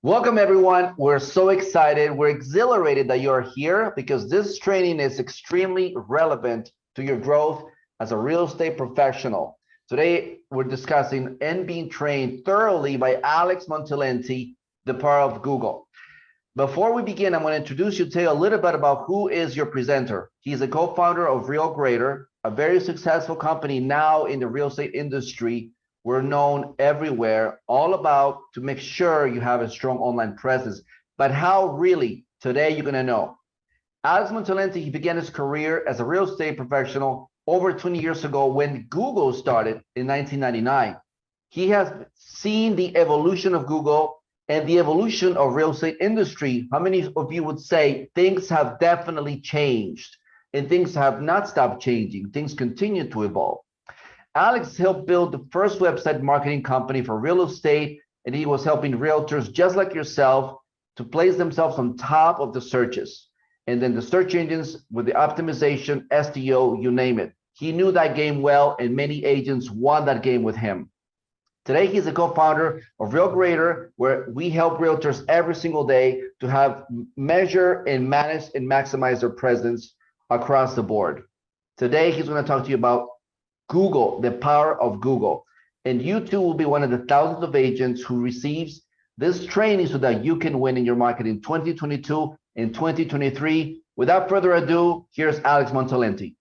Welcome, everyone. We're so excited. We're exhilarated that you're here because this training is extremely relevant to your growth as a real estate professional. Today, we're discussing and being trained thoroughly by Alex Montalenti, the power of Google. Before we begin, I'm going to introduce you to a little bit about who is your presenter. He's a co-founder of RealGrader, a very successful company now in the real estate industry. We're known everywhere, all about to make sure you have a strong online presence. But how really? Today, you're going to know. Alex Montalenti, he began his career as a real estate professional over 20 years ago when Google started in 1999. He has seen the evolution of Google and the evolution of real estate industry. How many of you would say things have definitely changed and things have not stopped changing? Things continue to evolve. Alex helped build the first website marketing company for real estate, and he was helping realtors just like yourself to place themselves on top of the searches. And then the search engines with the optimization, SEO, you name it. He knew that game well, and many agents won that game with him. Today, he's a co-founder of RealGrader, where we help realtors every single day to have measure and manage and maximize their presence across the board. Today, he's going to talk to you about Google, the power of Google. And you too will be one of the thousands of agents who receives this training so that you can win in your market in 2022 and 2023. Without further ado, here's Alex Montalenti.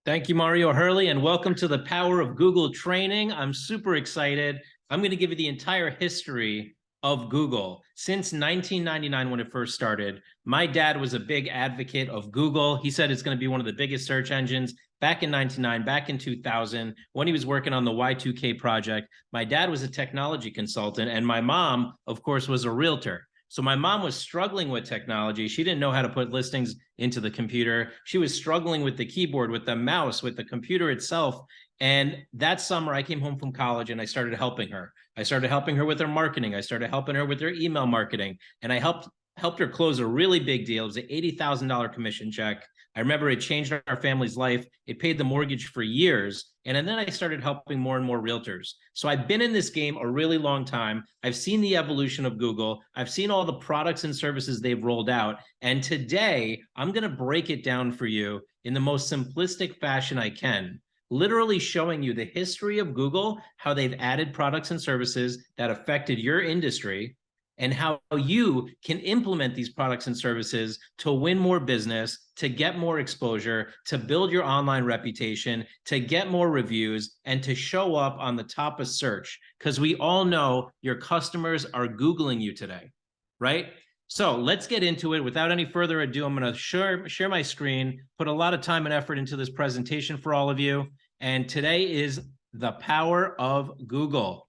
Thank you, Mario Hurley, and welcome to the Power of Google training. I'm super excited. I'm going to give you the entire history of Google. Since 1999, when it first started, my dad was a big advocate of Google. He said it's going to be one of the biggest search engines. Back in 99, back in 2000, when he was working on the Y2K project, my dad was a technology consultant, and my mom, of course, was a realtor. So my mom was struggling with technology. She didn't know how to put listings into the computer. She was struggling with the keyboard, with the mouse, with the computer itself. And that summer, I came home from college and I started helping her. I started helping her with her marketing. I started helping her with her email marketing. And I helped her close a really big deal. It was an $80,000 commission check. I remember it changed our family's life. It paid the mortgage for years. And then I started helping more and more realtors. So I've been in this game a really long time. I've seen the evolution of Google. I've seen all the products and services they've rolled out. And today, I'm going to break it down for you in the most simplistic fashion I can, literally showing you the history of Google, how they've added products and services that affected your industry, and how you can implement these products and services to win more business, to get more exposure, to build your online reputation, to get more reviews, and to show up on the top of search. Because we all know your customers are Googling you today, right? So let's get into it. Without any further ado, I'm going to share my screen, put a lot of time and effort into this presentation for all of you. And today is the power of Google.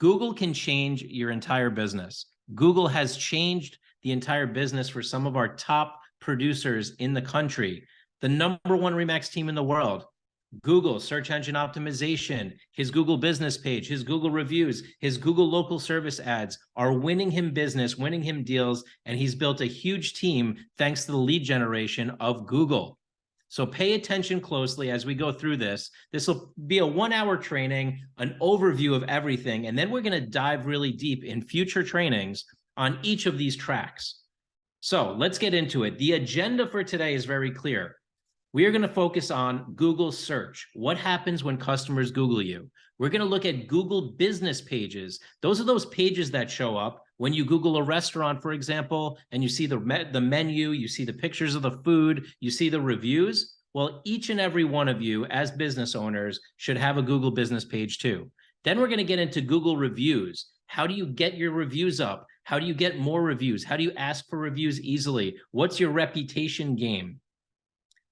Google can change your entire business. Google has changed the entire business for some of our top producers in the country. The #1 RE/MAX team in the world. Google search engine optimization, his Google business page, his Google reviews, his Google local service ads are winning him business, winning him deals, and he's built a huge team thanks to the lead generation of Google. So pay attention closely as we go through this. This will be a 1-hour training, an overview of everything, and then we're going to dive really deep in future trainings on each of these tracks. So let's get into it. The agenda for today is very clear. We are going to focus on Google search. What happens when customers Google you? We're going to look at Google business pages. Those are those pages that show up when you Google a restaurant, for example, and you see the menu, you see the pictures of the food, you see the reviews. Well, each and every one of you as business owners should have a Google business page too. Then we're going to get into Google reviews. How do you get your reviews up? How do you get more reviews? How do you ask for reviews easily? What's your reputation game?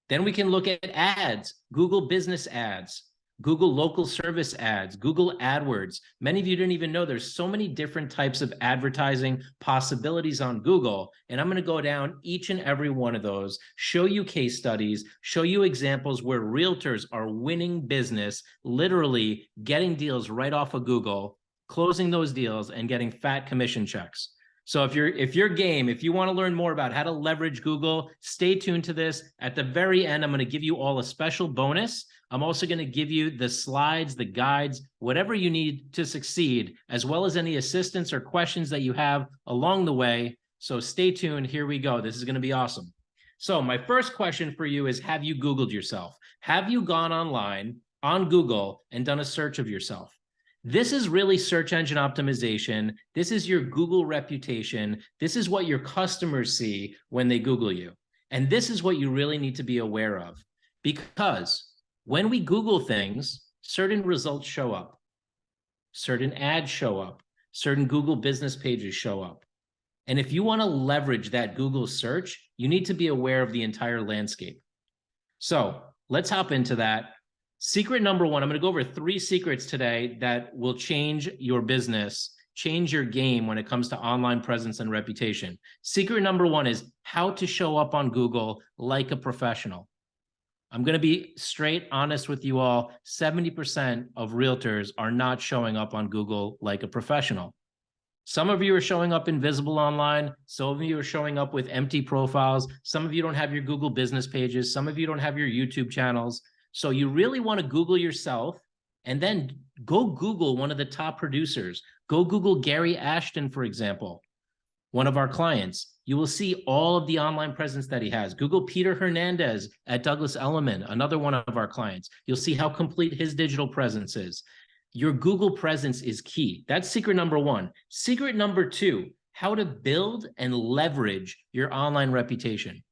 Then we can look at ads, Google business ads, Google local service ads, Google AdWords. Many of you didn't even know there's so many different types of advertising possibilities on Google. And I'm going to go down each and every one of those, show you case studies, show you examples where realtors are winning business, literally getting deals right off of Google, closing those deals and getting fat commission checks. So if you're game, if you want to learn more about how to leverage Google, stay tuned to this. At the very end, I'm going to give you all a special bonus. I'm also going to give you the slides, the guides, whatever you need to succeed, as well as any assistance or questions that you have along the way. So stay tuned. Here we go. This is going to be awesome. So my first question for you is, have you Googled yourself? Have you gone online on Google and done a search of yourself? This is really search engine optimization. This is your Google reputation. This is what your customers see when they Google you. And this is what you really need to be aware of, because when we Google things, certain results show up, certain ads show up, certain Google business pages show up. And if you want to leverage that Google search, you need to be aware of the entire landscape. So let's hop into that. Secret number one, I'm going to go over 3 secrets today that will change your business, change your game when it comes to online presence and reputation. Secret number one is how to show up on Google like a professional. I'm going to be straight honest with you all. 70% of realtors are not showing up on Google like a professional. Some of you are showing up invisible online. Some of you are showing up with empty profiles. Some of you don't have your Google business pages. Some of you don't have your YouTube channels. So you really want to Google yourself, and then go Google one of the top producers. Go Google Gary Ashton, for example, one of our clients. You will see all of the online presence that he has. Google Peter Hernandez at Douglas Elliman, another one of our clients. You'll see how complete his digital presence is. Your Google presence is key. That's secret number one. Secret number two, how to build and leverage your online reputation.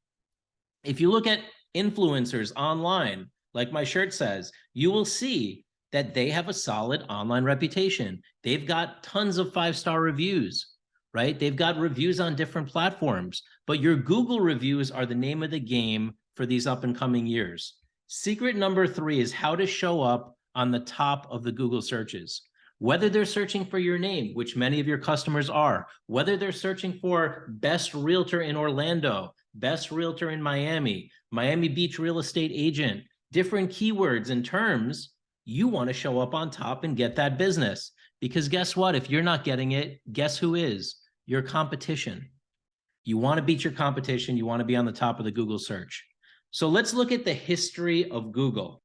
If you look at influencers online, like my shirt says, you will see that they have a solid online reputation. They've got tons of 5-star reviews, right? They've got reviews on different platforms, but your Google reviews are the name of the game for these up and coming years. Secret number 3 is how to show up on the top of the Google searches. Whether they're searching for your name, which many of your customers are, whether they're searching for best realtor in Orlando, best realtor in Miami, Miami Beach real estate agent, different keywords and terms, you want to show up on top and get that business. Because guess what? If you're not getting it, guess who is? Your competition. You want to beat your competition. You want to be on the top of the Google search. So let's look at the history of Google.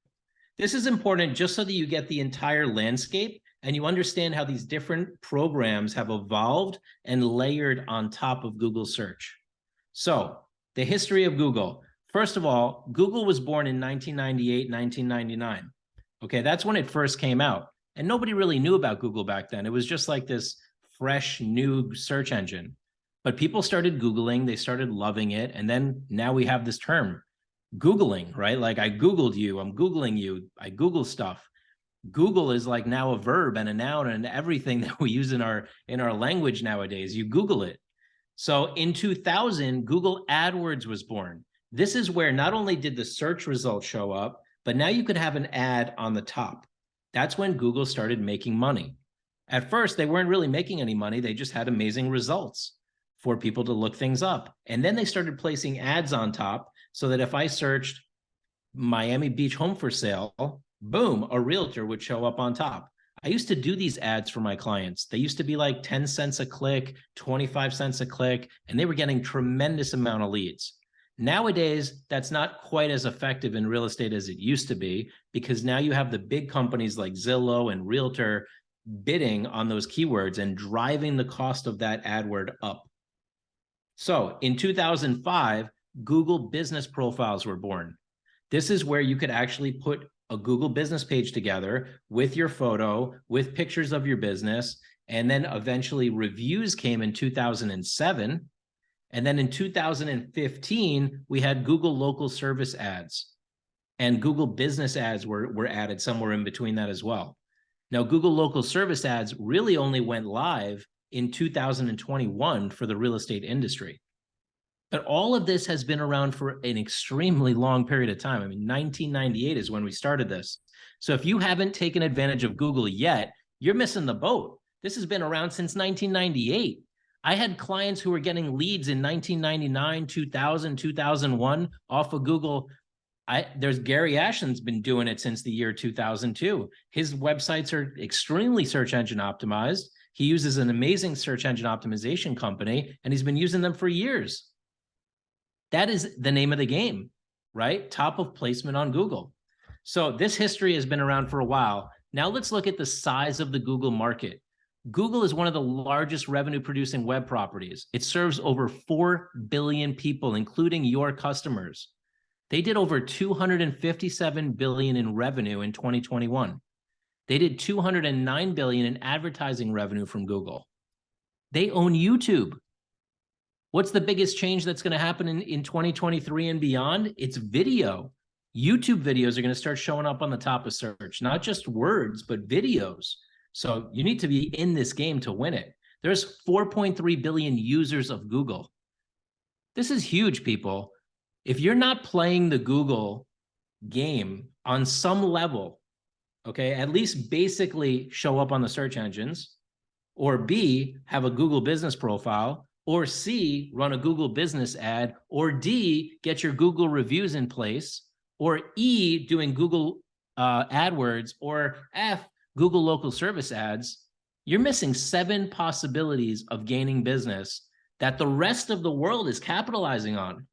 This is important just so that you get the entire landscape and you understand how these different programs have evolved and layered on top of Google search. So the history of Google. First of all, Google was born in 1998, 1999. Okay, that's when it first came out. And nobody really knew about Google back then. It was just like this fresh, new search engine. But people started Googling, they started loving it. And then now we have this term, Googling, right? Like I Googled you, I'm Googling you, I Google stuff. Google is like now a verb and a noun and everything that we use in our language nowadays. You Google it. So in 2000, Google AdWords was born. This is where not only did the search results show up, but now you could have an ad on the top. That's when Google started making money. At first, they weren't really making any money. They just had amazing results for people to look things up. And then they started placing ads on top so that if I searched Miami Beach home for sale, boom, a realtor would show up on top. I used to do these ads for my clients. They used to be like 10 cents a click, 25 cents a click, and they were getting tremendous amount of leads. Nowadays, that's not quite as effective in real estate as it used to be, because now you have the big companies like Zillow and Realtor bidding on those keywords and driving the cost of that ad word up. So in 2005, Google business profiles were born. This is where you could actually put a Google business page together with your photo, with pictures of your business, and then eventually reviews came in 2007. And then in 2015, we had Google local service ads, and Google business ads were added somewhere in between that as well. Now, Google local service ads really only went live in 2021 for the real estate industry. But all of this has been around for an extremely long period of time. I mean, 1998 is when we started this. So if you haven't taken advantage of Google yet, you're missing the boat. This has been around since 1998. I had clients who were getting leads in 1999, 2000, 2001 off of Google. There's Gary Ashton's been doing it since the year 2002. His websites are extremely search engine optimized. He uses an amazing search engine optimization company, and he's been using them for years. That is the name of the game, right? Top of placement on Google. So this history has been around for a while. Now let's look at the size of the Google market. Google is one of the largest revenue producing web properties. It serves over 4 billion people, including your customers. They did over 257 billion in revenue in 2021. They did 209 billion in advertising revenue from Google. They own YouTube. What's the biggest change that's going to happen in 2023 and beyond? It's video. YouTube videos are going to start showing up on the top of search, not just words, but videos. So you need to be in this game to win it. There's 4.3 billion users of Google. This is huge, people. If you're not playing the Google game on some level, okay, at least basically show up on the search engines, or B, have a Google business profile, or C, run a Google business ad, or D, get your Google reviews in place, or E, doing Google AdWords, or F, Google local service ads, you're missing 7 possibilities of gaining business that the rest of the world is capitalizing on.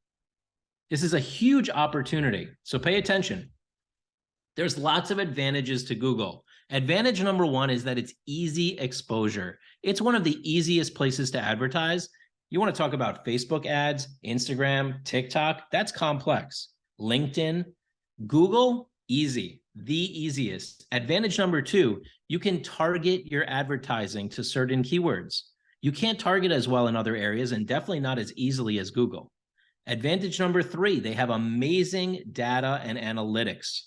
This is a huge opportunity. So pay attention. There's lots of advantages to Google. Advantage number 1 is that it's easy exposure. It's one of the easiest places to advertise. You want to talk about Facebook ads, Instagram, TikTok, that's complex. LinkedIn, Google, easy, the easiest. Advantage number 2, you can target your advertising to certain keywords. You can't target as well in other areas and definitely not as easily as Google. Advantage number 3, they have amazing data and analytics.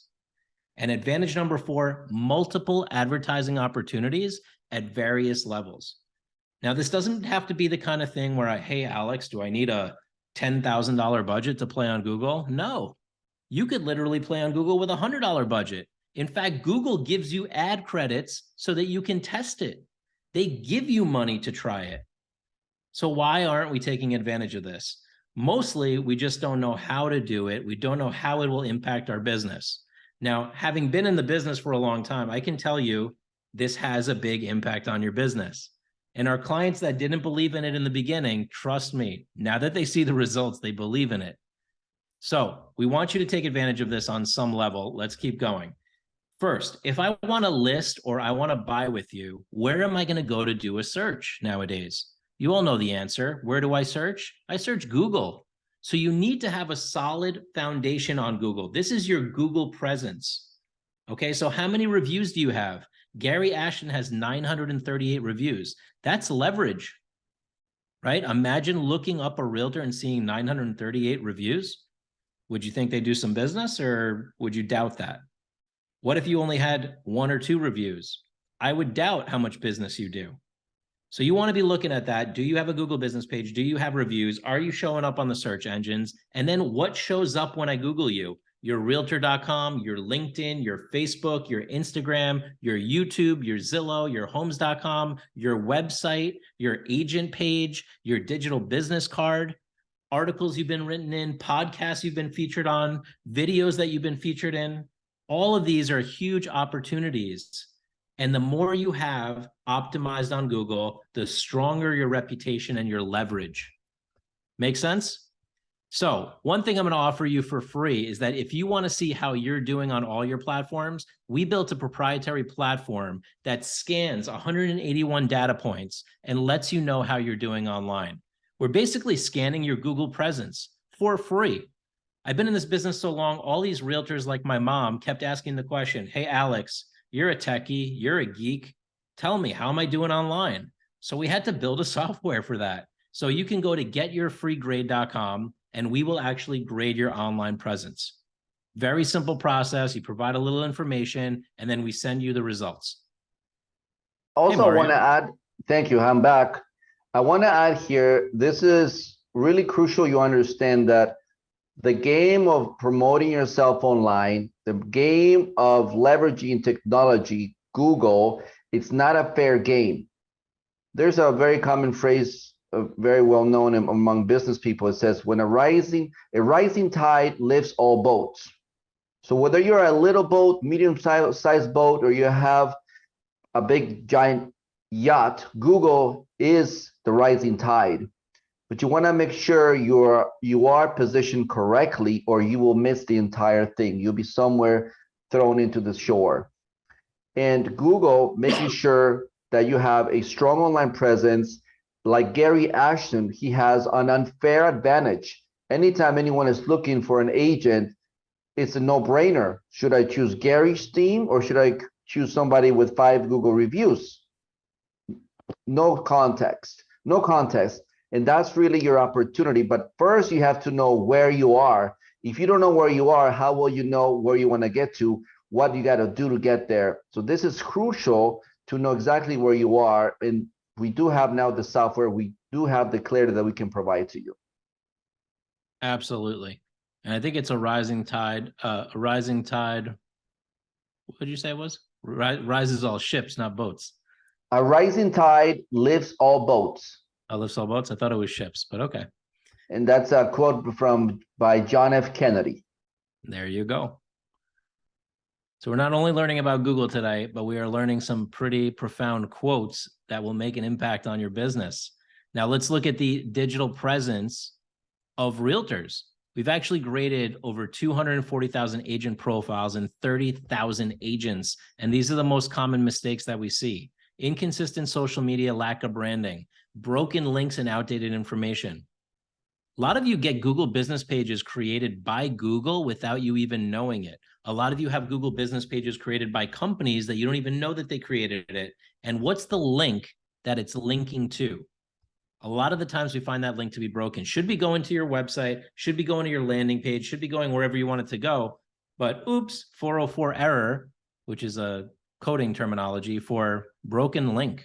And advantage number 4, multiple advertising opportunities at various levels. Now, this doesn't have to be the kind of thing where hey, Alex, do I need a $10,000 budget to play on Google? No, you could literally play on Google with a $100 budget. In fact, Google gives you ad credits so that you can test it. They give you money to try it. So why aren't we taking advantage of this? Mostly, we just don't know how to do it. We don't know how it will impact our business. Now, having been in the business for a long time, I can tell you this has a big impact on your business. And our clients that didn't believe in it in the beginning, trust me, now that they see the results, they believe in it. So we want you to take advantage of this on some level. Let's keep going. First, if I want to list or I want to buy with you, where am I going to go to do a search nowadays? You all know the answer. Where do I search? I search Google. So you need to have a solid foundation on Google. This is your Google presence. Okay, so how many reviews do you have? Gary Ashton has 938 reviews. That's leverage, right? Imagine looking up a realtor and seeing 938 reviews. Would you think they do some business, or would you doubt that? What if you only had 1 or 2 reviews? I would doubt how much business you do. So you want to be looking at that. Do you have a Google business page? Do you have reviews? Are you showing up on the search engines? And then what shows up when I Google you? Your realtor.com, your LinkedIn, your Facebook, your Instagram, your YouTube, your Zillow, your homes.com, your website, your agent page, your digital business card, articles you've been written in, podcasts you've been featured on, videos that you've been featured in. All of these are huge opportunities. And the more you have optimized on Google, the stronger your reputation and your leverage. Make sense? So one thing I'm going to offer you for free is that if you want to see how you're doing on all your platforms, we built a proprietary platform that scans 181 data points and lets you know how you're doing online. We're basically scanning your Google presence for free. I've been in this business so long, all these realtors like my mom kept asking the question, hey, Alex, you're a techie, you're a geek. Tell me, how am I doing online? So we had to build a software for that. So you can go to getyourfreegrade.com and we will actually grade your online presence. Very simple process. You provide a little information and then we send you the results. Also, I want to add, thank you, I'm back. I want to add here, this is really crucial you understand that the game of promoting yourself online, the game of leveraging technology, Google, it's not a fair game. There's a very common phrase, very well known among business people. It says, when a rising tide lifts all boats. So whether you're a little boat, medium-sized boat, or you have a big giant yacht, Google is the rising tide. But you want to make sure you are positioned correctly, or you will miss the entire thing. You'll be somewhere thrown into the shore. And Google making sure that you have a strong online presence. Like Gary Ashton, he has an unfair advantage. Anytime anyone is looking for an agent, it's a no-brainer. Should I choose Gary's team or should I choose somebody with 5 Google reviews? No context, no contest. And that's really your opportunity. But first, you have to know where you are. If you don't know where you are, how will you know where you want to get to? What you got to do to get there? So this is crucial to know exactly where you are. And we do have now the software. We do have the clarity that we can provide to you. Absolutely. And I think it's a rising tide. What did you say it was? Rises all ships, not boats. A rising tide lifts all boats. Lifts all boats? I thought it was ships, but okay. And that's a quote by John F. Kennedy. There you go. So we're not only learning about Google today, but we are learning some pretty profound quotes that will make an impact on your business. Now let's look at the digital presence of realtors. We've actually graded over 240,000 agent profiles and 30,000 agents. And these are the most common mistakes that we see. Inconsistent social media, lack of branding, broken links and outdated information. A lot of you get Google business pages created by Google without you even knowing it. A lot of you have Google business pages created by companies that you don't even know that they created it. And what's the link that it's linking to? A lot of the times we find that link to be broken. Should be going to your website, should be going to your landing page, should be going wherever you want it to go. But oops, 404 error, which is a coding terminology for broken link.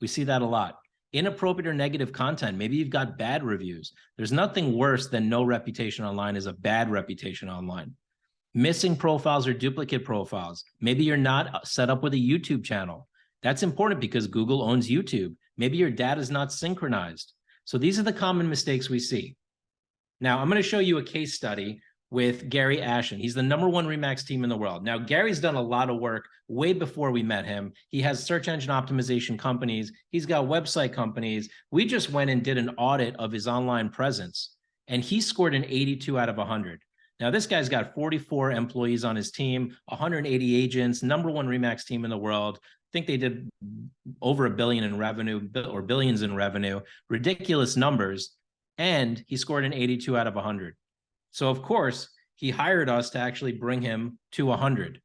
We see that a lot. Inappropriate or negative content. Maybe you've got bad reviews. There's nothing worse than no reputation online is a bad reputation online. Missing profiles or duplicate profiles. Maybe you're not set up with a YouTube channel. That's important because Google owns YouTube. Maybe your data is not synchronized. So these are the common mistakes we see. Now, I'm going to show you a case study with Gary Ashton. He's the #1 Remax team in the world. Now, Gary's done a lot of work way before we met him. He has search engine optimization companies. He's got website companies. We just went and did an audit of his online presence, and he scored an 82 out of 100. Now, this guy's got 44 employees on his team, 180 agents, #1 Remax team in the world. I think they did over $1 billion in revenue or billions in revenue, ridiculous numbers. And he scored an 82 out of 100. So of course, he hired us to actually bring him to 100.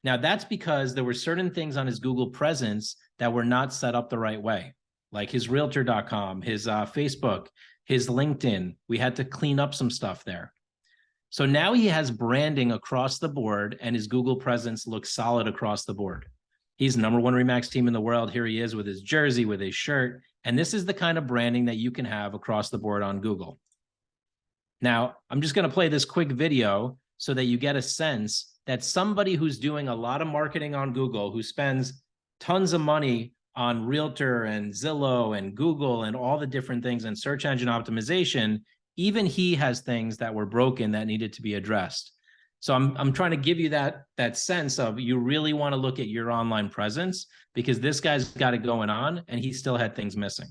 Now that's because there were certain things on his Google presence that were not set up the right way, like his realtor.com, his Facebook, his LinkedIn. We had to clean up some stuff there. So now he has branding across the board and his Google presence looks solid across the board. He's #1 Remax team in the world. Here he is with his jersey, with his shirt. And this is the kind of branding that you can have across the board on Google. Now, I'm just going to play this quick video so that you get a sense that somebody who's doing a lot of marketing on Google, who spends tons of money on Realtor and Zillow and Google and all the different things and search engine optimization, even he has things that were broken that needed to be addressed. So I'm trying to give you that sense of you really want to look at your online presence because this guy's got it going on and he still had things missing.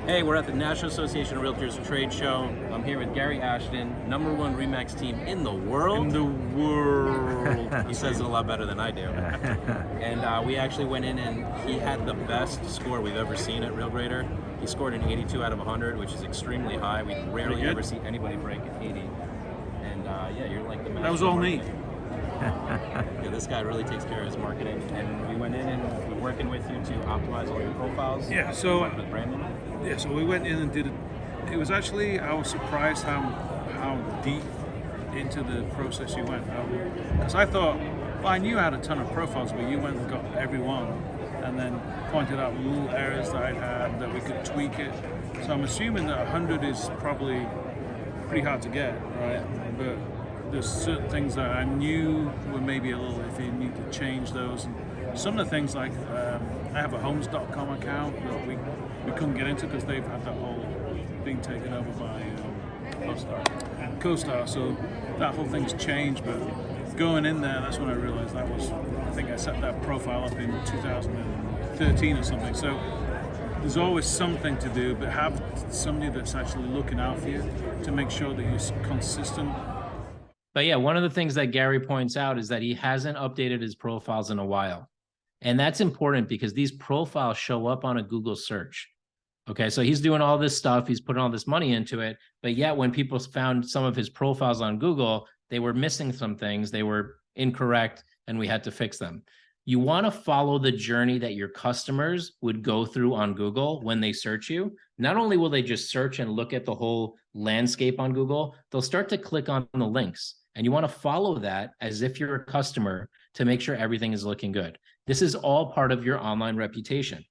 Hey, we're at the National Association of Realtors trade show. I'm here with Gary Ashton, #1 Remax team in the world. In the world. He says it a lot better than I do. And we actually went in and he had the best score we've ever seen at RealGrader. He scored an 82 out of 100, which is extremely high. We rarely ever see anybody break an 80. And yeah, you're like the master. That was all me. Yeah, this guy really takes care of his marketing. And we went in and we're working with you to optimize all your profiles. Yeah, so with Brandon. Yeah, so we went in and did it. It was actually, I was surprised how deep into the process you went. Because I thought, well, I knew I had a ton of profiles, but you went and got every one and then pointed out little areas that I had that we could tweak it. So I'm assuming that 100 is probably pretty hard to get, right? But there's certain things that I knew were maybe a little iffy, you need to change those. And some of the things like, I have a homes.com account that we couldn't get into because they've had that whole thing taken over by CoStar. So that whole thing's changed, but going in there, that's when I realized I think I set that profile up in 2013 or something. So there's always something to do, but have somebody that's actually looking out for you to make sure that you're consistent But yeah, one of the things that Gary points out is that he hasn't updated his profiles in a while. And that's important because these profiles show up on a Google search. Okay, so he's doing all this stuff, he's putting all this money into it, but yet when people found some of his profiles on Google, they were missing some things, they were incorrect, and we had to fix them. You want to follow the journey that your customers would go through on Google when they search you. Not only will they just search and look at the whole landscape on Google, they'll start to click on the links. And you want to follow that as if you're a customer to make sure everything is looking good. This is all part of your online reputation.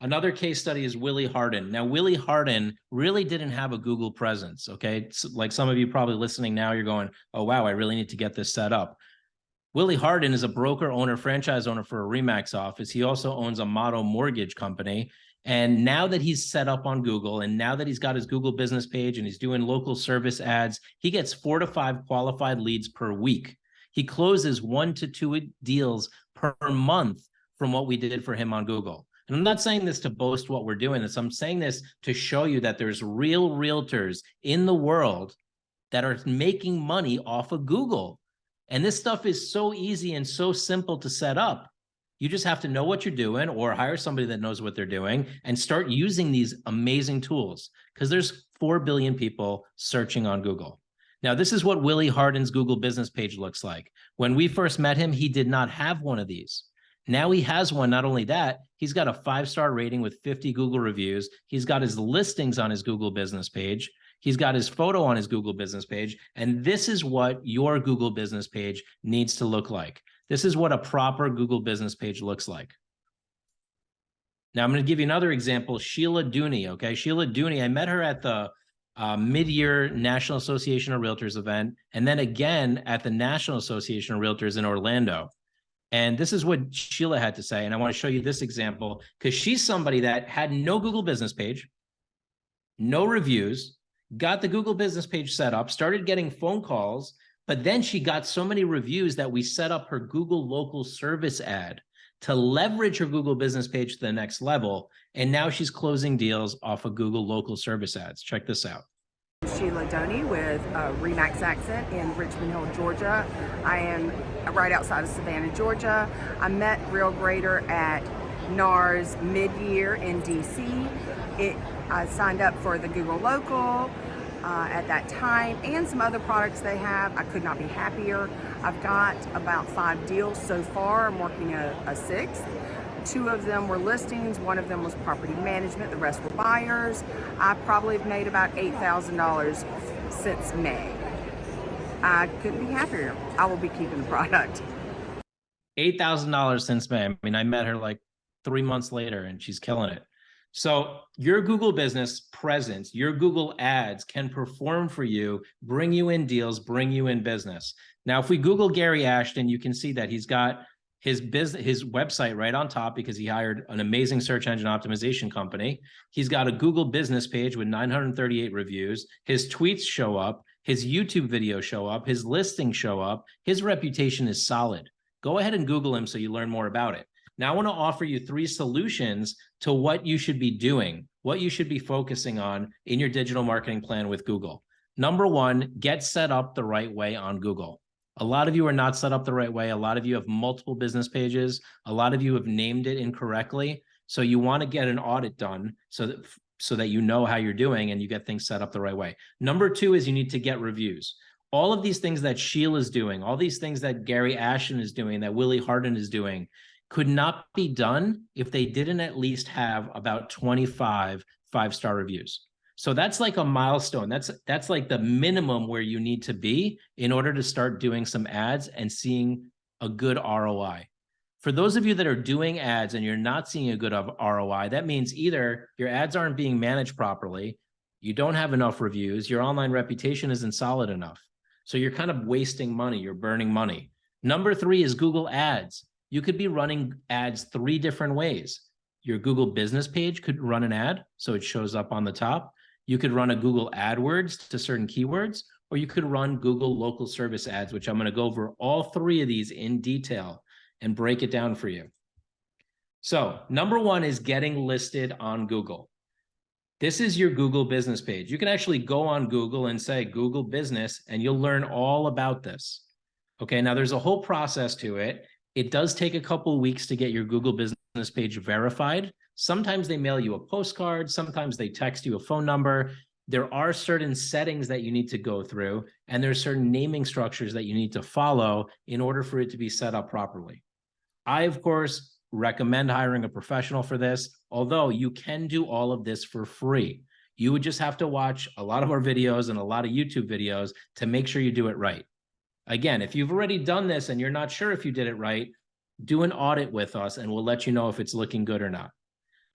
Another case study is Willie Hardin. Now, Willie Hardin really didn't have a Google presence, okay? So, like some of you probably listening now, you're going, oh, wow, I really need to get this set up. Willie Hardin is a broker owner, franchise owner for a RE/MAX office. He also owns a Motto mortgage company. And now that he's set up on Google, and now that he's got his Google business page and he's doing local service ads, he gets 4 to 5 qualified leads per week. He closes 1 to 2 deals per month from what we did for him on Google. And I'm not saying this to boast what we're doing. I'm saying this to show you that there's real realtors in the world that are making money off of Google. And this stuff is so easy and so simple to set up. You just have to know what you're doing or hire somebody that knows what they're doing and start using these amazing tools because there's 4 billion people searching on Google. Now, this is what Willie Hardin's Google business page looks like. When we first met him, he did not have one of these. Now he has one. Not only that, he's got a 5-star rating with 50 Google reviews. He's got his listings on his Google business page. He's got his photo on his Google business page. And this is what your Google business page needs to look like. This is what a proper Google business page looks like. Now, I'm going to give you another example, Sheila Dooney, okay? Sheila Dooney, I met her at the mid-year National Association of Realtors event, and then again at the National Association of Realtors in Orlando. And this is what Sheila had to say, and I want to show you this example because she's somebody that had no Google business page, no reviews, got the Google business page set up, started getting phone calls, but then she got so many reviews that we set up her Google local service ad to leverage her Google business page to the next level. And now she's closing deals off of Google local service ads. Check this out. Sheila Dooney with a RE/MAX accent in Richmond Hill, Georgia. I am right outside of Savannah, Georgia. I met Real Grader at NAR's mid-year in DC. I signed up for the Google Local at that time and some other products they have. I could not be happier. I've got about 5 deals so far. I'm working a 6th. 2 of them were listings, 1 of them was property management, the rest were buyers. I probably have made about $8,000 since May. I couldn't be happier. I will be keeping the product. $8,000 since May. I mean, I met her like 3 months later and she's killing it. So your Google business presence, your Google ads can perform for you, bring you in deals, bring you in business. Now, if we Google Gary Ashton, you can see that he's got his website right on top because he hired an amazing search engine optimization company. He's got a Google business page with 938 reviews. His tweets show up. His YouTube videos show up. His listings show up. His reputation is solid. Go ahead and Google him so you learn more about it. Now, I want to offer you 3 solutions to what you should be doing, what you should be focusing on in your digital marketing plan with Google. Number 1, get set up the right way on Google. A lot of you are not set up the right way. A lot of you have multiple business pages. A lot of you have named it incorrectly. So you want to get an audit done so that you know how you're doing and you get things set up the right way. Number 2 is you need to get reviews. All of these things that Sheila's doing, all these things that Gary Ashton is doing, that Willie Hardin is doing, could not be done if they didn't at least have about 25 5-star reviews. So that's like a milestone. That's like the minimum where you need to be in order to start doing some ads and seeing a good ROI. For those of you that are doing ads and you're not seeing a good ROI, that means either your ads aren't being managed properly, you don't have enough reviews, your online reputation isn't solid enough. So you're kind of wasting money, you're burning money. Number 3 is Google Ads. You could be running ads 3 different ways. Your Google business page could run an ad, so it shows up on the top. You could run a Google AdWords to certain keywords, or you could run Google local service ads, which I'm going to go over all 3 of these in detail and break it down for you. So number 1 is getting listed on Google. This is your Google business page. You can actually go on Google and say Google business, and you'll learn all about this. Okay, now there's a whole process to it. It does take a couple of weeks to get your Google business page verified. Sometimes they mail you a postcard. Sometimes they text you a phone number. There are certain settings that you need to go through, and there's certain naming structures that you need to follow in order for it to be set up properly. I, of course, recommend hiring a professional for this, although you can do all of this for free. You would just have to watch a lot of our videos and a lot of YouTube videos to make sure you do it right. Again, if you've already done this and you're not sure if you did it right, do an audit with us and we'll let you know if it's looking good or not.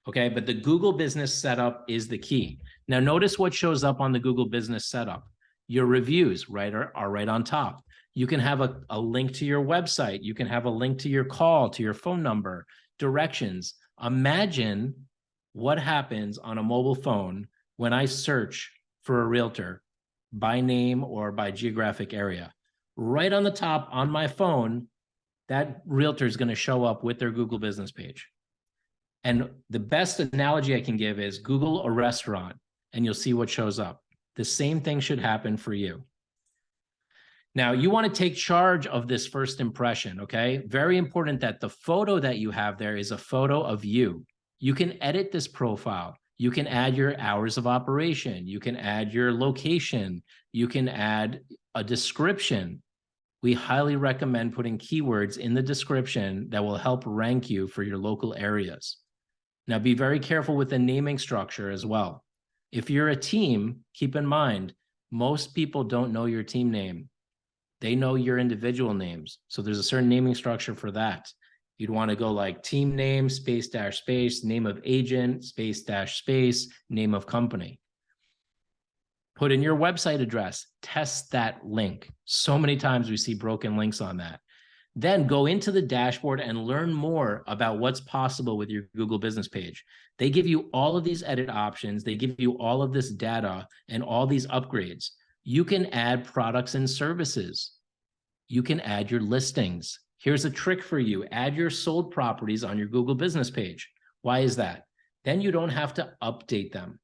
Okay, but the Google business setup is the key. Now, notice what shows up on the Google business setup. Your reviews, right, are right on top. You can have a link to your website. You can have a link to your call, to your phone number, directions. Imagine what happens on a mobile phone when I search for a realtor by name or by geographic area. Right on the top on my phone, that realtor is going to show up with their Google business page. And the best analogy I can give is Google a restaurant and you'll see what shows up. The same thing should happen for you. Now, you want to take charge of this first impression, okay? Very important that the photo that you have there is a photo of you. You can edit this profile. You can add your hours of operation. You can add your location. You can add a description. We highly recommend putting keywords in the description that will help rank you for your local areas. Now, be very careful with the naming structure as well. If you're a team, keep in mind, most people don't know your team name. They know your individual names. So there's a certain naming structure for that. You'd want to go like team name, space dash space, name of agent, space dash space, name of company. Put in your website address, test that link. So many times we see broken links on that. Then go into the dashboard and learn more about what's possible with your Google business page. They give you all of these edit options. They give you all of this data and all these upgrades. You can add products and services. You can add your listings. Here's a trick for you. Add your sold properties on your Google business page. Why is that? Then you don't have to update them,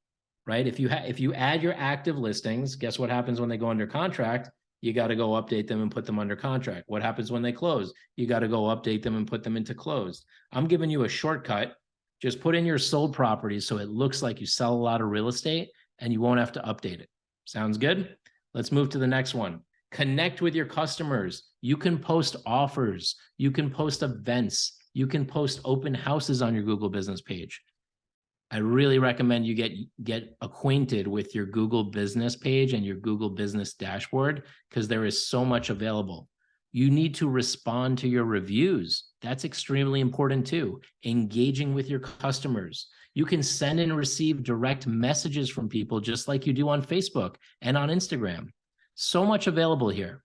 right? If you add your active listings, guess what happens when they go under contract? You got to go update them and put them under contract. What happens when they close? You got to go update them and put them into closed. I'm giving you a shortcut. Just put in your sold properties so it looks like you sell a lot of real estate and you won't have to update it. Sounds good? Let's move to the next one. Connect with your customers. You can post offers. You can post events. You can post open houses on your Google business page. I really recommend you get acquainted with your Google business page and your Google business dashboard because there is so much available. You need to respond to your reviews. That's extremely important too. Engaging with your customers. You can send and receive direct messages from people just like you do on Facebook and on Instagram. So much available here.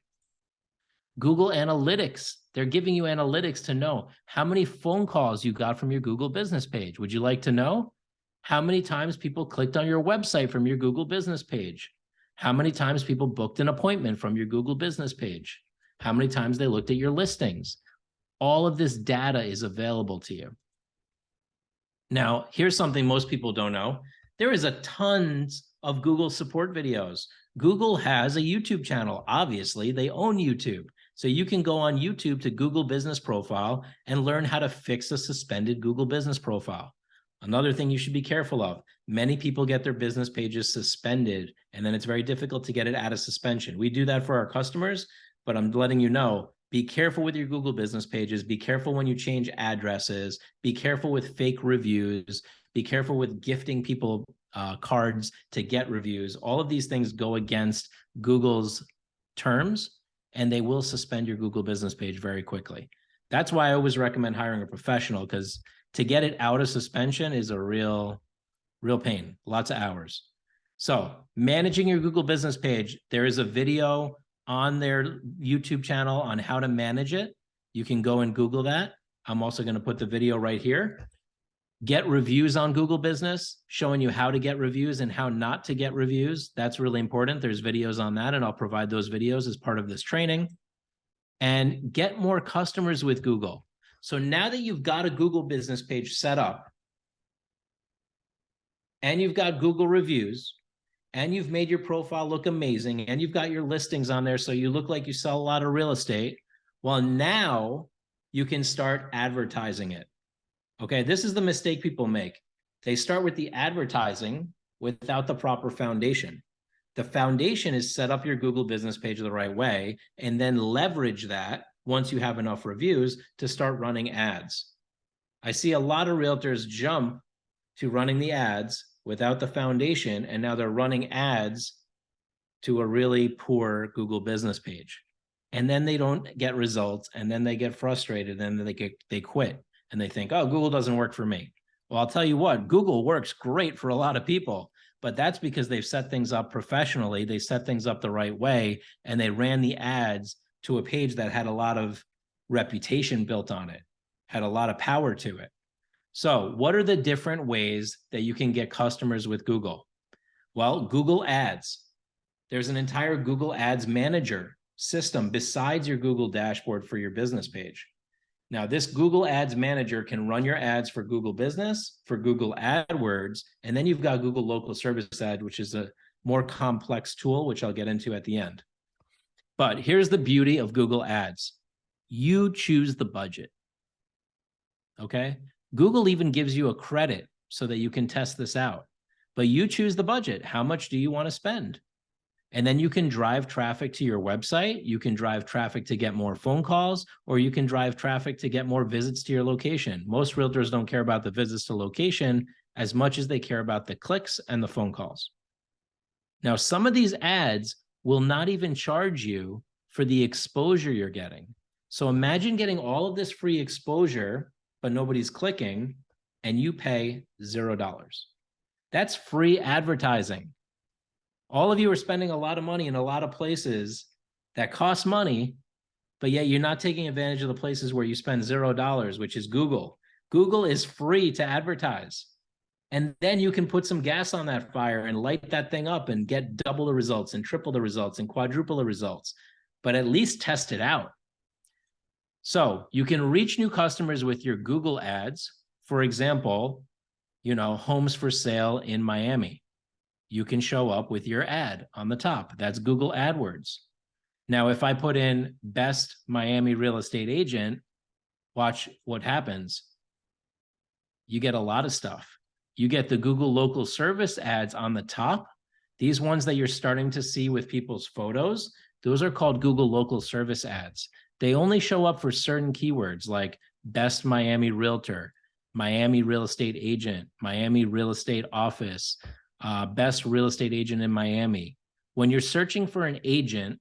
Google Analytics. They're giving you analytics to know how many phone calls you got from your Google business page. Would you like to know? How many times people clicked on your website from your Google business page? How many times people booked an appointment from your Google business page? How many times they looked at your listings? All of this data is available to you. Now, here's something most people don't know. There is a tons of Google support videos. Google has a YouTube channel. Obviously, they own YouTube. So you can go on YouTube to Google Business Profile and learn how to fix a suspended Google Business Profile. Another thing you should be careful of, many people get their business pages suspended, and then it's very difficult to get it out of suspension. We do that for our customers, but I'm letting you know, be careful with your Google business pages. Be careful when you change addresses. Be careful with fake reviews. Be careful with gifting people cards to get reviews. All of these things go against Google's terms, and they will suspend your Google business page very quickly. That's why I always recommend hiring a professional, because to get it out of suspension is a real pain, lots of hours. So managing your Google business page, there is a video on their YouTube channel on how to manage it. You can go and Google that. I'm also going to put the video right here. Get reviews on Google Business, showing you how to get reviews and how not to get reviews. That's really important. There's videos on that, and I'll provide those videos as part of this training. And get more customers with Google. So now that you've got a Google business page set up, and you've got Google reviews, and you've made your profile look amazing, and you've got your listings on there so you look like you sell a lot of real estate, well, now you can start advertising it. Okay, this is the mistake people make. They start with the advertising without the proper foundation. The foundation is set up your Google business page the right way, and then leverage that once you have enough reviews to start running ads. I see a lot of realtors jump to running the ads without the foundation, and now they're running ads to a really poor Google business page. And then they don't get results, and then they get frustrated, and then they quit, and they think, oh, Google doesn't work for me. Well, I'll tell you what, Google works great for a lot of people, but that's because they've set things up professionally, they set things up the right way, and they ran the ads to a page that had a lot of reputation built on it, had a lot of power to it. So what are the different ways that you can get customers with Google? Well, Google Ads. There's an entire Google Ads manager system besides your Google dashboard for your business page. Now, this Google Ads manager can run your ads for Google Business, for Google AdWords, and then you've got Google Local Service Ad, which is a more complex tool, which I'll get into at the end. But here's the beauty of Google Ads. You choose the budget, okay? Google even gives you a credit so that you can test this out, but you choose the budget. How much do you want to spend? And then you can drive traffic to your website. You can drive traffic to get more phone calls, or you can drive traffic to get more visits to your location. Most realtors don't care about the visits to location as much as they care about the clicks and the phone calls. Now, some of these ads will not even charge you for the exposure you're getting. So imagine getting all of this free exposure, but nobody's clicking, and you pay $0. That's free advertising. All of you are spending a lot of money in a lot of places that cost money, but yet you're not taking advantage of the places where you spend $0, which is Google. Google is free to advertise. And then you can put some gas on that fire and light that thing up and get double the results and triple the results and quadruple the results, but at least test it out. So you can reach new customers with your Google ads. For example, homes for sale in Miami. You can show up with your ad on the top. That's Google AdWords. Now, if I put in best Miami real estate agent, watch what happens. You get a lot of stuff. You get the Google local service ads on the top. These ones that you're starting to see with people's photos, those are called Google local service ads. They only show up for certain keywords like best Miami realtor, Miami real estate agent, Miami real estate office, best real estate agent in Miami. When you're searching for an agent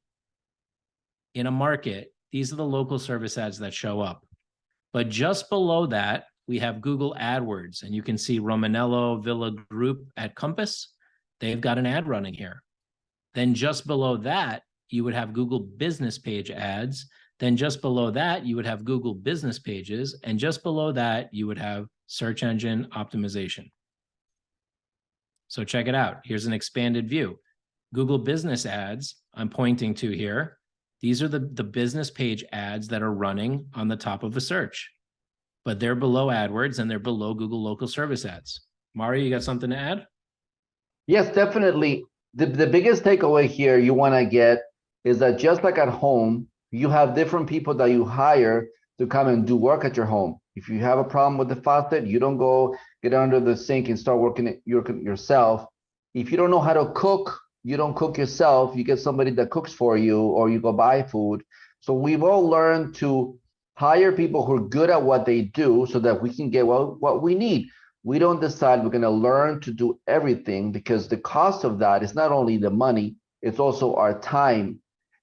in a market, these are the local service ads that show up. But just below that, we have Google AdWords, and you can see Romanello Villa Group at Compass. They've got an ad running here. Then just below that, you would have Google business page ads. Then just below that, you would have Google business pages. And just below that, you would have search engine optimization. So check it out. Here's an expanded view. Google business ads I'm pointing to here. These are the business page ads that are running on the top of a search, but they're below AdWords and they're below Google local service ads. Mario, you got something to add? Yes, definitely. The biggest takeaway here you want to get is that just like at home, you have different people that you hire to come and do work at your home. If you have a problem with the faucet, you don't go get under the sink and start working it yourself. If you don't know how to cook, you don't cook yourself. You get somebody that cooks for you, or you go buy food. So we've all learned to hire people who are good at what they do so that we can get what we need. We don't decide we're going to learn to do everything, because the cost of that is not only the money, it's also our time.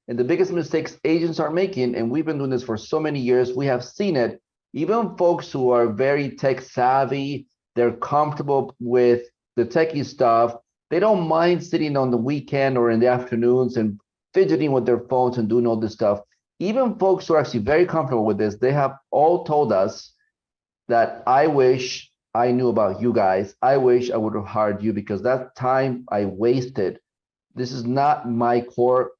And the biggest mistakes agents are making, and we've been doing this for so many years, we have seen it. Even folks who are very tech savvy, they're comfortable with the techie stuff. They don't mind sitting on the weekend or in the afternoons and fidgeting with their phones and doing all this stuff. Even folks who are actually very comfortable with this, they have all told us that I wish I knew about you guys. I wish I would have hired you, because that time I wasted. This is not my core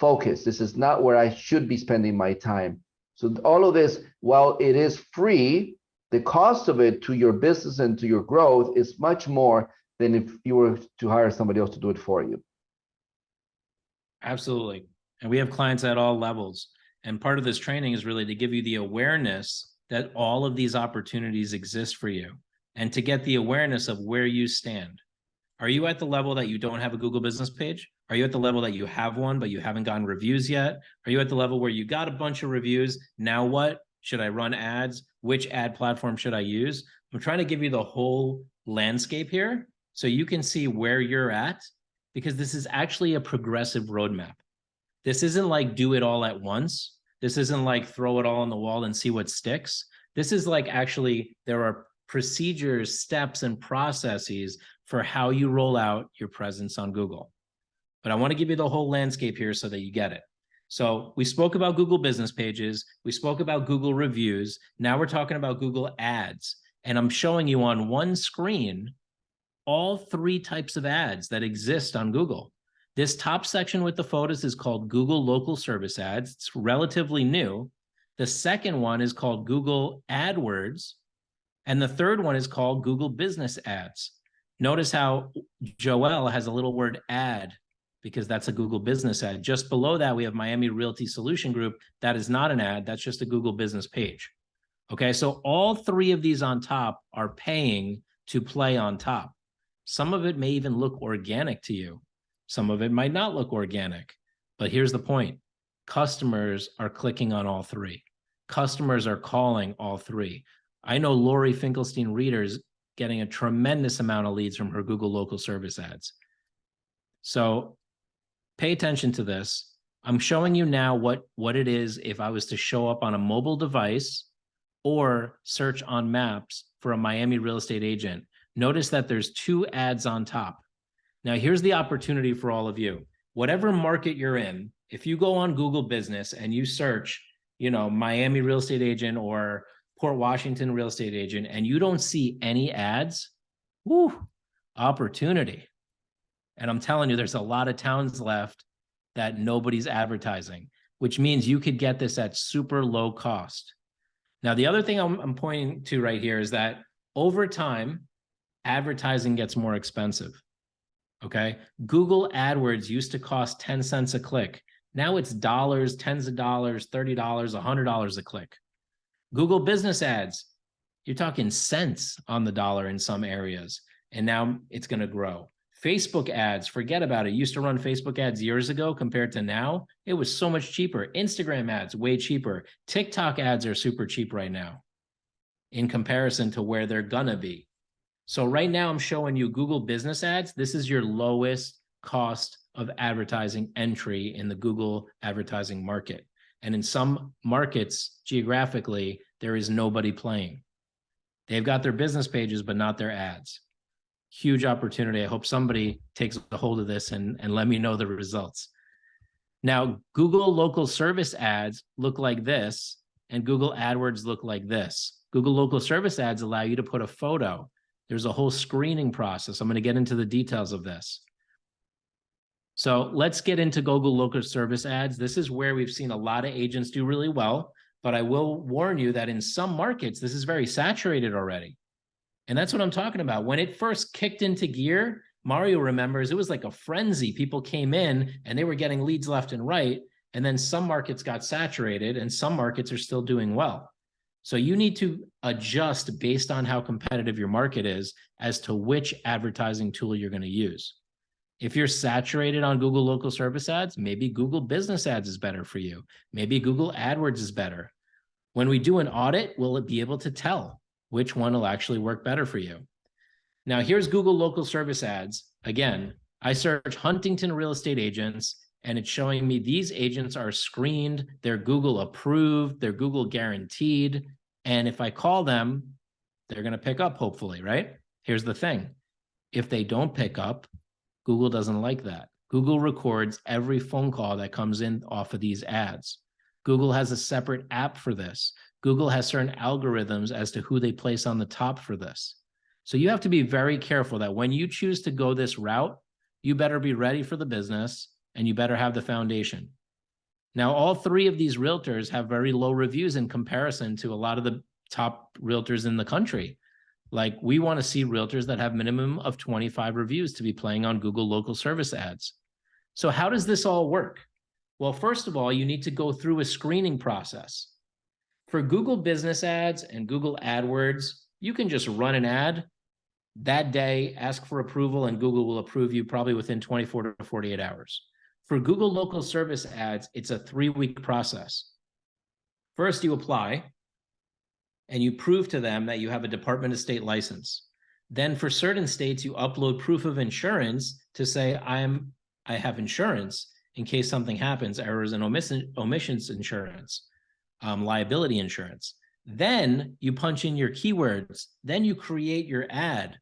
focus. This is not where I should be spending my time. So all of this, while it is free, the cost of it to your business and to your growth is much more than if you were to hire somebody else to do it for you. Absolutely. And we have clients at all levels. And part of this training is really to give you the awareness that all of these opportunities exist for you and to get the awareness of where you stand. Are you at the level that you don't have a Google business page? Are you at the level that you have one, but you haven't gotten reviews yet? Are you at the level where you got a bunch of reviews? Now what? Should I run ads? Which ad platform should I use? I'm trying to give you the whole landscape here so you can see where you're at, because this is actually a progressive roadmap. This isn't like do it all at once. This isn't like throw it all on the wall and see what sticks. This is like actually there are procedures, steps, and processes for how you roll out your presence on Google. But I want to give you the whole landscape here so that you get it. So we spoke about Google business pages. We spoke about Google reviews. Now we're talking about Google ads. And I'm showing you on one screen all three types of ads that exist on Google. This top section with the photos is called Google Local Service Ads. It's relatively new. The second one is called Google AdWords. And the third one is called Google Business Ads. Notice how Joelle has a little word ad because that's a Google business ad. Just below that, we have Miami Realty Solution Group. That is not an ad. That's just a Google business page. Okay, so all three of these on top are paying to play on top. Some of it may even look organic to you. Some of it might not look organic. But here's the point. Customers are clicking on all three. Customers are calling all three. I know Lori Finkelstein Readers getting a tremendous amount of leads from her Google local service ads. So pay attention to this. I'm showing you now what it is if I was to show up on a mobile device or search on maps for a Miami real estate agent. Notice that there's two ads on top. Now here's the opportunity for all of you. Whatever market you're in, if you go on Google Business and you search, Miami real estate agent or Port Washington real estate agent, and you don't see any ads, whoo, opportunity. And I'm telling you, there's a lot of towns left that nobody's advertising, which means you could get this at super low cost. Now, the other thing I'm pointing to right here is that over time, advertising gets more expensive, okay? Google AdWords used to cost 10 cents a click. Now it's dollars, tens of dollars, $30, $100 a click. Google business ads, you're talking cents on the dollar in some areas, and now it's going to grow. Facebook ads, forget about it. Used to run Facebook ads years ago compared to now. It was so much cheaper. Instagram ads, way cheaper. TikTok ads are super cheap right now in comparison to where they're going to be. So right now I'm showing you Google business ads. This is your lowest cost of advertising entry in the Google advertising market. And in some markets, geographically, there is nobody playing. They've got their business pages, but not their ads. Huge opportunity. I hope somebody takes a hold of this and let me know the results. Now, Google local service ads look like this, and Google AdWords look like this. Google local service ads allow you to put a photo. There's a whole screening process. I'm going to get into the details of this. So let's get into Google local service ads. This is where we've seen a lot of agents do really well, but I will warn you that in some markets, this is very saturated already. And that's what I'm talking about. When it first kicked into gear, Mario remembers it was like a frenzy. People came in and they were getting leads left and right. And then some markets got saturated and some markets are still doing well. So you need to adjust based on how competitive your market is as to which advertising tool you're going to use. If you're saturated on Google local service ads, maybe Google business ads is better for you. Maybe Google AdWords is better. When we do an audit, we'll be able to tell which one will actually work better for you. Now, here's Google local service ads. Again, I search Huntington real estate agents, and it's showing me these agents are screened, they're Google approved, they're Google guaranteed. And if I call them, they're going to pick up, hopefully, right? Here's the thing. If they don't pick up, Google doesn't like that. Google records every phone call that comes in off of these ads. Google has a separate app for this. Google has certain algorithms as to who they place on the top for this. So you have to be very careful that when you choose to go this route, you better be ready for the business and you better have the foundation. Now, all three of these realtors have very low reviews in comparison to a lot of the top realtors in the country. Like, we want to see realtors that have minimum of 25 reviews to be playing on Google local service ads. So how does this all work? Well, first of all, you need to go through a screening process. For Google Business Ads and Google AdWords, you can just run an ad that day, ask for approval, and Google will approve you probably within 24 to 48 hours. For Google local service ads, it's a 3-week process. First, you apply and you prove to them that you have a Department of State license. Then for certain states, you upload proof of insurance to say, I have insurance in case something happens, errors and omissions insurance, liability insurance. Then you punch in your keywords, then you create your ad,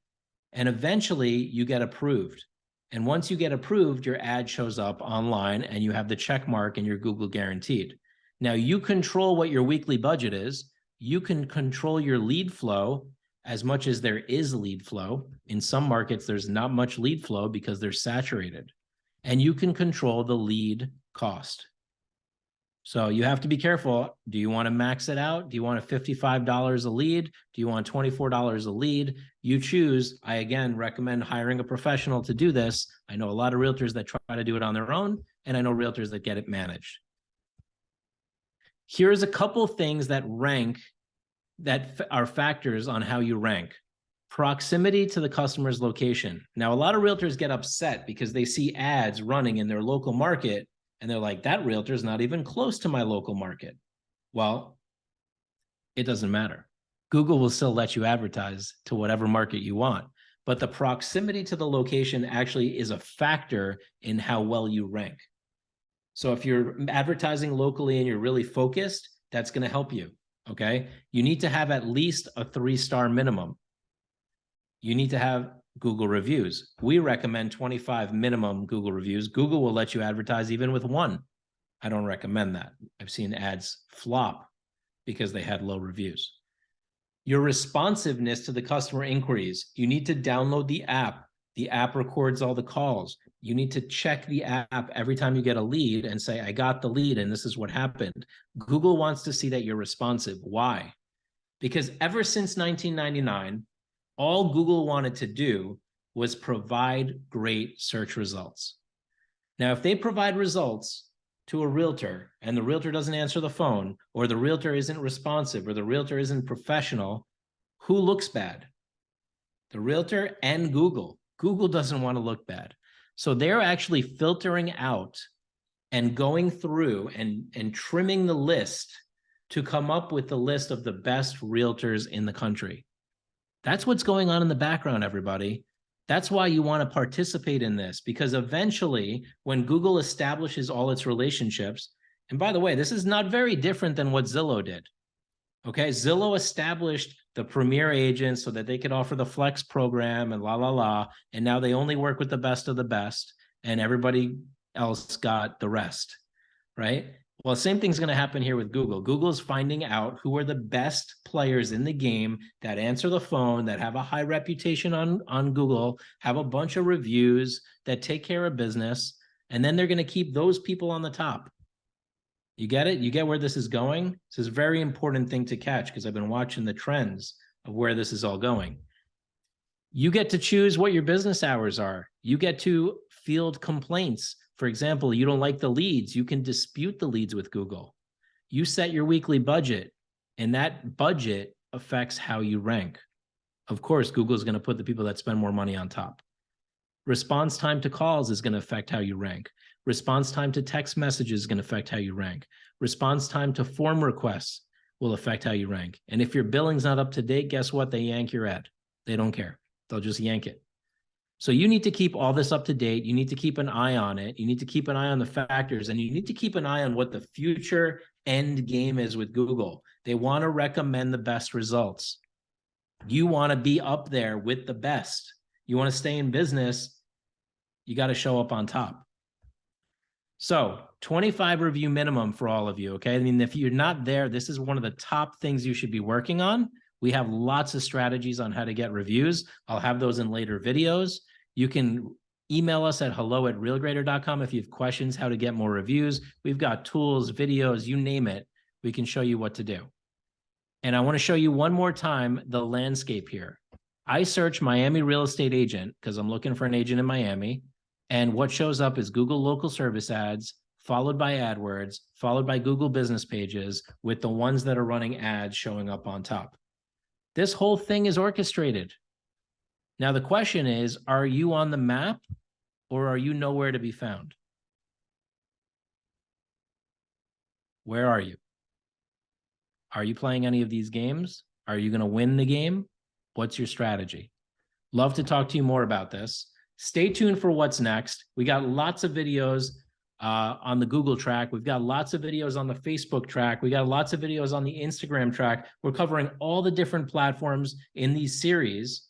and eventually you get approved. And once you get approved, your ad shows up online and you have the check mark and you're Google guaranteed. Now you control what your weekly budget is. You can control your lead flow as much as there is lead flow. In some markets, there's not much lead flow because they're saturated. And you can control the lead cost. So you have to be careful. Do you want to max it out? Do you want $55 a lead? Do you want $24 a lead? You choose. I, again, recommend hiring a professional to do this. I know a lot of realtors that try to do it on their own, and I know realtors that get it managed. Here's a couple things that rank, that are factors on how you rank. Proximity to the customer's location. Now, a lot of realtors get upset because they see ads running in their local market and they're like, that realtor is not even close to my local market. Well, it doesn't matter. Google will still let you advertise to whatever market you want, but the proximity to the location actually is a factor in how well you rank. So if you're advertising locally and you're really focused, that's going to help you, okay? You need to have at least a 3-star minimum. You need to have Google reviews. We recommend 25 minimum Google reviews. Google will let you advertise even with 1. I don't recommend that. I've seen ads flop because they had low reviews. Your responsiveness to the customer inquiries. You need to download the app. The app records all the calls. You need to check the app every time you get a lead and say, I got the lead and this is what happened. Google wants to see that you're responsive. Why? Because ever since 1999, all Google wanted to do was provide great search results. Now, if they provide results to a realtor and the realtor doesn't answer the phone, or the realtor isn't responsive, or the realtor isn't professional, who looks bad? The realtor and Google. Google doesn't want to look bad. So they're actually filtering out and going through and trimming the list to come up with the list of the best realtors in the country. That's what's going on in the background, everybody. That's why you want to participate in this, because eventually when Google establishes all its relationships, and by the way, this is not very different than what Zillow did. Okay, Zillow established the premier agents so that they could offer the flex program and and now they only work with the best of the best and everybody else got the rest, right? Well, same thing's going to happen here with Google. Google's finding out who are the best players in the game that answer the phone, that have a high reputation on Google, have a bunch of reviews, that take care of business, and then they're going to keep those people on the top. You get it? You get where this is going? This is a very important thing to catch because I've been watching the trends of where this is all going. You get to choose what your business hours are. You get to field complaints. For example, you don't like the leads. You can dispute the leads with Google. You set your weekly budget, and that budget affects how you rank. Of course, Google is going to put the people that spend more money on top. Response time to calls is going to affect how you rank. Response time to text messages is going to affect how you rank. Response time to form requests will affect how you rank. And if your billing's not up to date, guess what? They yank your ad. They don't care. They'll just yank it. So you need to keep all this up to date. You need to keep an eye on it. You need to keep an eye on the factors, and you need to keep an eye on what the future end game is with Google. They want to recommend the best results. You want to be up there with the best. You want to stay in business, you got to show up on top. So 25 review minimum for all of you, okay? I mean, if you're not there, this is one of the top things you should be working on. We have lots of strategies on how to get reviews. I'll have those in later videos. You can email us at hello@realgrader.com if you have questions how to get more reviews. We've got tools, videos, you name it. We can show you what to do. And I want to show you one more time the landscape here. I search Miami real estate agent because I'm looking for an agent in Miami. And what shows up is Google local service ads, followed by AdWords, followed by Google business pages, with the ones that are running ads showing up on top. This whole thing is orchestrated. Now, the question is, are you on the map or are you nowhere to be found? Where are you? Are you playing any of these games? Are you going to win the game? What's your strategy? Love to talk to you more about this. Stay tuned for what's next. We got lots of videos on the Google track. We've got lots of videos on the Facebook track. We got lots of videos on the Instagram track. We're covering all the different platforms in these series.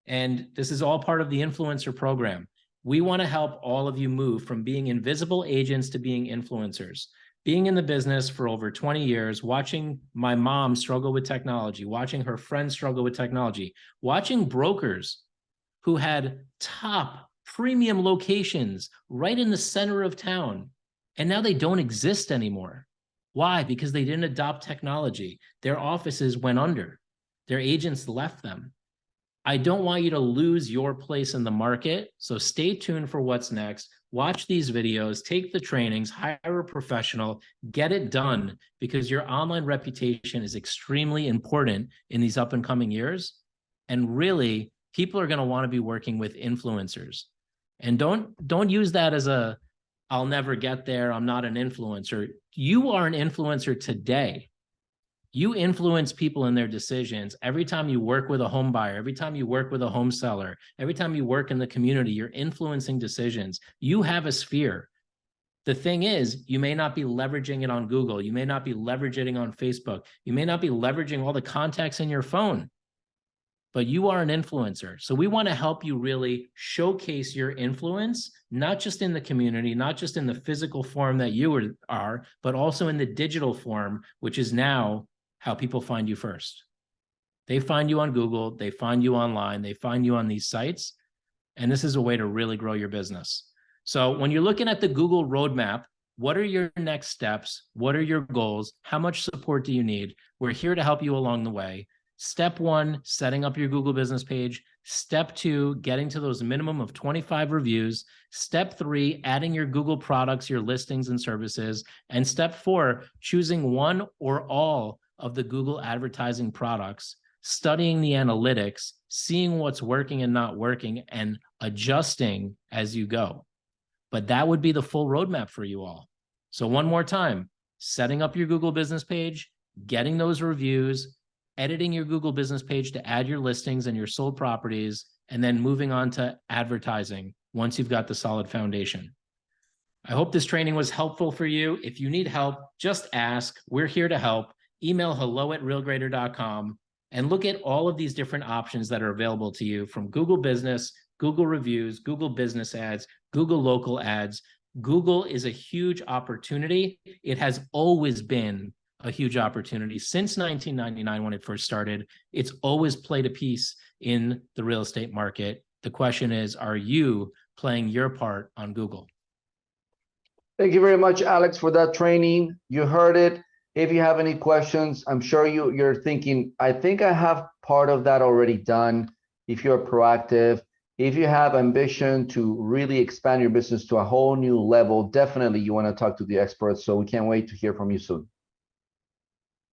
And this is all part of the influencer program. We want to help all of you move from being invisible agents to being influencers. Being in the business for over 20 years, watching my mom struggle with technology, watching her friends struggle with technology, watching brokers who had top premium locations right in the center of town, and now they don't exist anymore. Why? Because they didn't adopt technology. Their offices went under. Their agents left them. I don't want you to lose your place in the market, so stay tuned for what's next. Watch these videos, take the trainings, hire a professional, get it done, because your online reputation is extremely important in these up and coming years. And really, people are going to want to be working with influencers. And don't use that as a, I'll never get there, I'm not an influencer. You are an influencer today. You influence people in their decisions. Every time you work with a home buyer, every time you work with a home seller, every time you work in the community, you're influencing decisions. You have a sphere. The thing is, you may not be leveraging it on Google. You may not be leveraging it on Facebook. You may not be leveraging all the contacts in your phone, but you are an influencer. So we want to help you really showcase your influence, not just in the community, not just in the physical form that you are, but also in the digital form, which is now how people find you first. They find you on Google, they find you online, they find you on these sites, and this is a way to really grow your business. So when you're looking at the Google roadmap, what are your next steps? What are your goals? How much support do you need? We're here to help you along the way. Step 1, setting up your Google business page. Step 2, getting to those minimum of 25 reviews. Step 3, adding your Google products, your listings and services. And step 4, choosing one or all of the Google advertising products, studying the analytics, seeing what's working and not working, and adjusting as you go. But that would be the full roadmap for you all. So one more time, setting up your Google business page, getting those reviews, editing your Google business page to add your listings and your sold properties, and then moving on to advertising once you've got the solid foundation. I hope this training was helpful for you. If you need help, just ask. We're here to help. Email hello@realgrader.com and look at all of these different options that are available to you, from Google Business, Google Reviews, Google Business Ads, Google Local Ads. Google is a huge opportunity. It has always been a huge opportunity since 1999 when it first started. It's always played a piece in the real estate market. The question is, are you playing your part on Google? Thank you very much, Alex, for that training. You heard it. If you have any questions, I'm sure you're thinking, I think I have part of that already done. If you're proactive, if you have ambition to really expand your business to a whole new level, definitely you want to talk to the experts. So we can't wait to hear from you soon.